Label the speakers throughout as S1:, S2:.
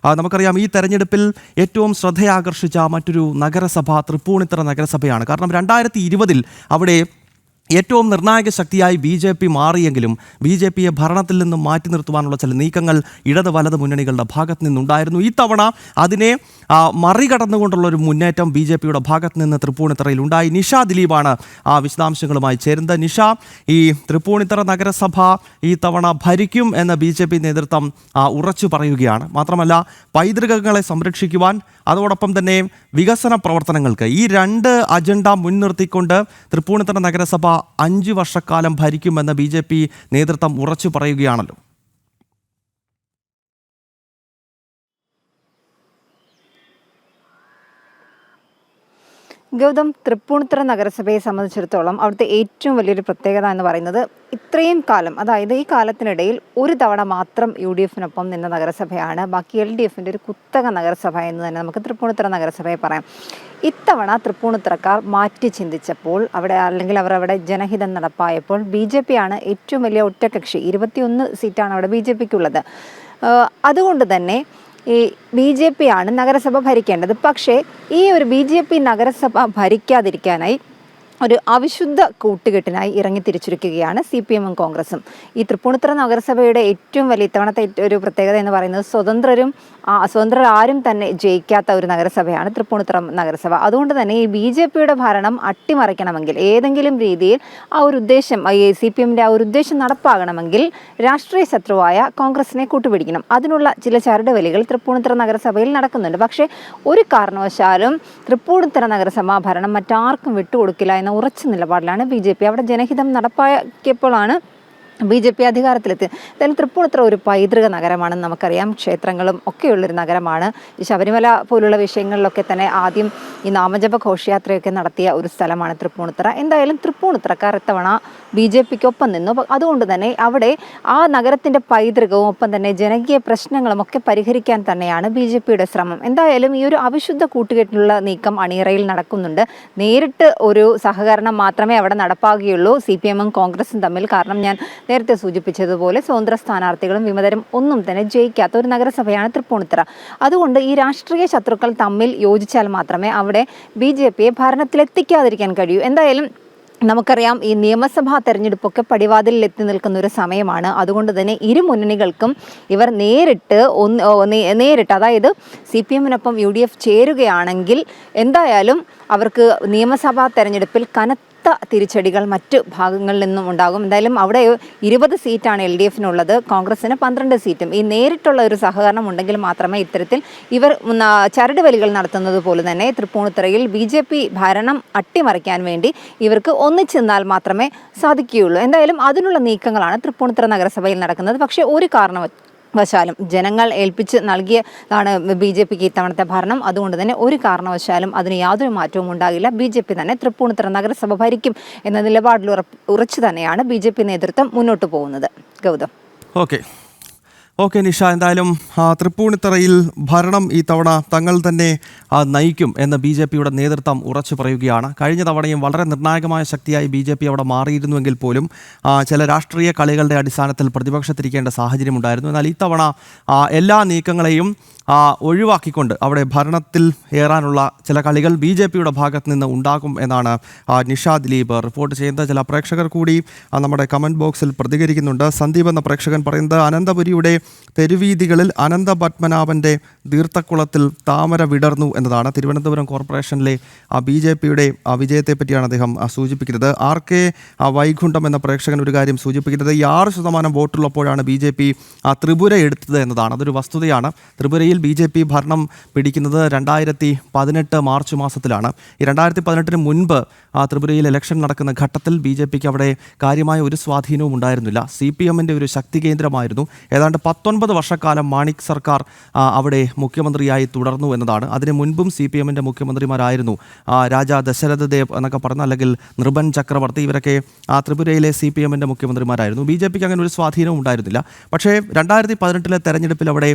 S1: നമുക്കറിയാം ഈ തെരഞ്ഞെടുപ്പിൽ ഏറ്റവും ശ്രദ്ധയാകർഷിച്ച മറ്റൊരു നഗരസഭ തൃപ്പൂണിത്തുറ നഗരസഭയാണ്. കാരണം 2020 അവിടെ ഏറ്റവും നിർണായക ശക്തിയായി BJP മാറിയെങ്കിലും BJPയെ ഭരണത്തിൽ നിന്നും മാറ്റി നിർത്തുവാനുള്ള ചില നീക്കങ്ങൾ ഇടത് വലത് മുന്നണികളുടെ ഭാഗത്ത് നിന്നുണ്ടായിരുന്നു. ഈ തവണ അതിനെ മറികടന്നുകൊണ്ടുള്ള ഒരു മുന്നേറ്റം BJPയുടെ ഭാഗത്ത് നിന്ന് തൃപ്പൂണിത്തുറയിൽ ഉണ്ടായി. നിഷ ദിലീപാണ് വിശദാംശങ്ങളുമായി ചേരുന്നത്. നിഷ, ഈ തൃപ്പൂണിത്തുറ നഗരസഭ ഈ തവണ ഭരിക്കും എന്ന BJP നേതൃത്വം ഉറച്ചു പറയുകയാണ്. മാത്രമല്ല പൈതൃകങ്ങളെ സംരക്ഷിക്കുവാൻ അതോടൊപ്പം തന്നെ വികസന പ്രവർത്തനങ്ങൾക്ക് ഈ രണ്ട് അജണ്ട മുൻനിർത്തിക്കൊണ്ട് തൃപ്പൂണിത്തുറ നഗരസഭ 5 വർഷക്കാലം ഭരിക്കുമെന്ന് BJP നേതൃത്വം ഉറച്ചു പറയുകയാണല്ലോ.
S2: ഗൗതം, തൃപ്പൂണിത്തുറ നഗരസഭയെ സംബന്ധിച്ചിടത്തോളം അവിടുത്തെ ഏറ്റവും വലിയൊരു പ്രത്യേകത എന്ന് പറയുന്നത് ഇത്രയും കാലം, അതായത് ഈ കാലത്തിനിടയിൽ ഒരു തവണ മാത്രം UDF-നൊപ്പം നിന്ന നഗരസഭയാണ്. ബാക്കി LDF-ൻ്റെ ഒരു കുത്തക നഗരസഭ എന്ന് തന്നെ നമുക്ക് തൃപ്പൂണിത്തുറ നഗരസഭയെ പറയാം. ഇത്തവണ തൃപ്പൂണിത്തുറക്കാർ മാറ്റി ചിന്തിച്ചപ്പോൾ അല്ലെങ്കിൽ അവർ ജനഹിതം നടപ്പായപ്പോൾ BJP ആണ് ഏറ്റവും വലിയ ഒറ്റകക്ഷി. 21 സീറ്റാണ് അവിടെ BJPക്കുള്ളത്. അതുകൊണ്ട് തന്നെ ഈ BJP ആണ് നഗരസഭ ഭരിക്കേണ്ടത്. പക്ഷേ ഈ ഒരു BJP നഗരസഭ ഭരിക്കാതിരിക്കാനായി ഒരു അവിശുദ്ധ കൂട്ടുകെട്ടിനായി ഇറങ്ങി തിരിച്ചിരിക്കുകയാണ് CPM-ഉം കോൺഗ്രസും. ഈ തൃപ്പൂണിത്തുറ നഗരസഭയുടെ ഏറ്റവും വലിയ ഇത്തവണത്തെ ഒരു പ്രത്യേകത എന്ന് പറയുന്നത് സ്വതന്ത്രർ ആരും തന്നെ ജയിക്കാത്ത ഒരു നഗരസഭയാണ് തൃപ്പൂണിത്തുറ നഗരസഭ. അതുകൊണ്ട് തന്നെ ഈ BJPയുടെ ഭരണം അട്ടിമറിക്കണമെങ്കിൽ, ഏതെങ്കിലും രീതിയിൽ ആ ഒരു ഉദ്ദേശം, CPM-ൻ്റെ ആ ഒരു ഉദ്ദേശം നടപ്പാകണമെങ്കിൽ രാഷ്ട്രീയ ശത്രുവായ കോൺഗ്രസിനെ കൂട്ടുപിടിക്കണം. അതിനുള്ള ചില ചരടുവലികൾ തൃപ്പൂണിത്തുറ നഗരസഭയിൽ നടക്കുന്നുണ്ട്. പക്ഷേ ഒരു കാരണവശാലും തൃപ്പൂണിത്തുറ നഗരസഭാ ഭരണം മറ്റാർക്കും വിട്ടുകൊടുക്കില്ല എന്ന ഉറച്ച നിലപാടിലാണ് BJP. അവിടെ ജനഹിതം നടപ്പാക്കിയപ്പോഴാണ് BJP അധികാരത്തിലെത്തി. എന്തായാലും തൃപ്പൂണിത്തുറ ഒരു പൈതൃക നഗരമാണെന്ന് നമുക്കറിയാം. ക്ഷേത്രങ്ങളും ഒക്കെയുള്ളൊരു നഗരമാണ്. ഈ ശബരിമല പോലുള്ള വിഷയങ്ങളിലൊക്കെ തന്നെ ആദ്യം ഈ നാമജപ ഘോഷയാത്രയൊക്കെ നടത്തിയ ഒരു സ്ഥലമാണ് തൃപ്പൂണിത്തുറ. എന്തായാലും തൃപ്പൂണിത്തുറക്കാർ ഇത്തവണ BJPക്കൊപ്പം നിന്നു. അതുകൊണ്ട് തന്നെ അവിടെ ആ നഗരത്തിൻ്റെ പൈതൃകവും ഒപ്പം തന്നെ ജനകീയ പ്രശ്നങ്ങളും ഒക്കെ പരിഹരിക്കാൻ തന്നെയാണ് BJPയുടെ ശ്രമം. എന്തായാലും ഈ ഒരു അവിശുദ്ധ കൂട്ടുകെട്ടിലുള്ള നീക്കം അണിയറയിൽ നടക്കുന്നുണ്ട്. നേരിട്ട് ഒരു സഹകരണം മാത്രമേ അവിടെ നടപ്പാകുകയുള്ളൂ CPM-ഉം കോൺഗ്രസും തമ്മിൽ. കാരണം ഞാൻ നേരത്തെ സൂചിപ്പിച്ചതുപോലെ സ്വതന്ത്ര സ്ഥാനാർത്ഥികളും വിമതരും ഒന്നും തന്നെ ജയിക്കാത്ത ഒരു നഗരസഭയാണ് തൃപ്പൂണിത്തുറ. അതുകൊണ്ട് ഈ രാഷ്ട്രീയ ശത്രുക്കൾ തമ്മിൽ യോജിച്ചാൽ മാത്രമേ അവിടെ BJPയെ ഭരണത്തിലെത്തിക്കാതിരിക്കാൻ കഴിയൂ. എന്തായാലും നമുക്കറിയാം ഈ നിയമസഭാ തെരഞ്ഞെടുപ്പൊക്കെ പടിവാതിലിൽ എത്തി നിൽക്കുന്ന ഒരു സമയമാണ്. അതുകൊണ്ട് തന്നെ ഇരു മുന്നണികൾക്കും ഇവർ നേരിട്ട് അതായത് CPM-നൊപ്പം UDF ചേരുകയാണെങ്കിൽ എന്തായാലും അവർക്ക് നിയമസഭാ തെരഞ്ഞെടുപ്പിൽ കനത്ത തിരിച്ചടികൾ മറ്റ് ഭാഗങ്ങളിൽ നിന്നും ഉണ്ടാകും. എന്തായാലും അവിടെ 20 സീറ്റാണ് LDF-നുള്ളത്, കോൺഗ്രസിന് 12 സീറ്റും. ഈ നേരിട്ടുള്ള ഒരു സഹകരണം ഉണ്ടെങ്കിൽ മാത്രമേ ഇത്തരത്തിൽ ഇവർ ചരടുവലികൾ നടത്തുന്നത് പോലെ തന്നെ തൃപ്പൂണിത്തുറയിൽ BJP ഭരണം അട്ടിമറിക്കാൻ വേണ്ടി ഇവർക്ക് ഒന്നിച്ചെന്നാൽ മാത്രമേ സാധിക്കുകയുള്ളൂ. എന്തായാലും അതിനുള്ള നീക്കങ്ങളാണ് തൃപ്പൂണിത്തുറ നഗരസഭയിൽ നടക്കുന്നത്. പക്ഷേ ഒരു കാരണവശാലും ജനങ്ങൾ ഏൽപ്പിച്ച് നൽകിയതാണ് BJPക്ക് ഇത്തവണത്തെ ഭരണം. അതുകൊണ്ട് തന്നെ ഒരു കാരണവശാലും അതിന് യാതൊരു മാറ്റവും ഉണ്ടാകില്ല. BJP തന്നെ തൃപ്പൂണിത്തുറ നഗരസഭ ഭരിക്കും എന്ന നിലപാടിൽ ഉറച്ചു തന്നെയാണ് BJP നേതൃത്വം മുന്നോട്ട് പോകുന്നത്. ഗൗതം.
S1: ഓക്കെ നിഷ, എന്തായാലും തൃപ്പൂണിത്തുറയിൽ ഭരണം ഈ തവണ തങ്ങൾ തന്നെ നയിക്കും എന്ന് BJPയുടെ നേതൃത്വം ഉറച്ചു പറയുകയാണ്. കഴിഞ്ഞ തവണയും വളരെ നിർണായകമായ ശക്തിയായി BJP അവിടെ മാറിയിരുന്നുവെങ്കിൽ പോലും ചില രാഷ്ട്രീയ കളികളുടെ അടിസ്ഥാനത്തിൽ പ്രതിപക്ഷത്തിരിക്കേണ്ട സാഹചര്യമുണ്ടായിരുന്നു. എന്നാൽ ഈ തവണ എല്ലാ നീക്കങ്ങളെയും ഒഴിവാക്കിക്കൊണ്ട് അവിടെ ഭരണത്തിൽ ഏറാനുള്ള ചില കളികൾ BJPയുടെ ഭാഗത്ത് നിന്ന് ഉണ്ടാകും എന്നാണ് നിഷ ദിലീപ് റിപ്പോർട്ട് ചെയ്യുന്നത്. ചില പ്രേക്ഷകർ കൂടി നമ്മുടെ കമൻറ്റ് ബോക്സിൽ പ്രതികരിക്കുന്നുണ്ട്. സന്ദീപ് എന്ന പ്രേക്ഷകൻ പറയുന്നത്, അനന്തപുരിയുടെ തെരുവീതികളിൽ അനന്തപത്മനാഭൻ്റെ തീർത്ഥക്കുളത്തിൽ താമര വിടർന്നു എന്നതാണ്. തിരുവനന്തപുരം കോർപ്പറേഷനിലെ BJPയുടെ വിജയത്തെ പറ്റിയാണ് അദ്ദേഹം സൂചിപ്പിക്കുന്നത്. RK വൈകുണ്ഠം എന്ന പ്രേക്ഷകൻ ഒരു കാര്യം സൂചിപ്പിക്കുന്നത്, ഈ 6% വോട്ടുള്ളപ്പോഴാണ് BJP ത്രിപുര എടുത്തത് എന്നതാണ്. അതൊരു വസ്തുതയാണ്. ത്രിപുരയിൽ BJP ഭരണം പിടിക്കുന്നത് 2018 മാർച്ച് മാസത്തിലാണ്. ഈ 2018 മുൻപ് ത്രിപുരയിൽ ഇലക്ഷൻ നടക്കുന്ന ഘട്ടത്തിൽ BJPക്ക് അവിടെ കാര്യമായ ഒരു സ്വാധീനവും ഉണ്ടായിരുന്നില്ല. CPM-ൻ്റെ ഒരു ശക്തി കേന്ദ്രമായിരുന്നു. ഏതാണ്ട് 19 വർഷക്കാലം മാണിക് സർക്കാർ അവിടെ മുഖ്യമന്ത്രിയായി തുടർന്നു എന്നതാണ്. അതിന് മുൻപും CPM-ൻ്റെ മുഖ്യമന്ത്രിമാരായിരുന്നു രാജാ ദശരഥ ദേവ് എന്നൊക്കെ പറഞ്ഞ, അല്ലെങ്കിൽ നൃപൻ ചക്രവർത്തി. ഇവരൊക്കെ ത്രിപുരയിലെ CPM-ൻ്റെ മുഖ്യമന്ത്രിമാരായിരുന്നു. BJPക്ക് അങ്ങനെ ഒരു സ്വാധീനവും ഉണ്ടായിരുന്നില്ല. പക്ഷേ 2018 തെരഞ്ഞെടുപ്പിൽ അവിടെ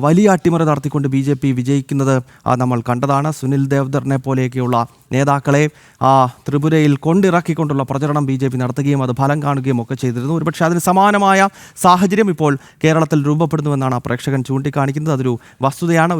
S1: വലിയ അട്ടിമറി പോലെ നടത്തിക്കൊണ്ട് BJP വിജയിക്കുന്നത് നമ്മൾ കണ്ടതാണ്. സുനിൽ ദേവ്ധറിനെ പോലെയൊക്കെയുള്ള നേതാക്കളെ ത്രിപുരയിൽ കൊണ്ടിറക്കിക്കൊണ്ടുള്ള പ്രചരണം BJP നടത്തുകയും അത് ഫലം കാണുകയും ഒക്കെ ചെയ്തിരുന്നു. ഒരുപക്ഷെ അതിന് സമാനമായ സാഹചര്യം ഇപ്പോൾ കേരളത്തിൽ രൂപപ്പെടുന്നുവെന്നാണ് പ്രേക്ഷകൻ ചൂണ്ടിക്കാണിക്കുന്നത്. അതൊരു വസ്തുതയാണ്.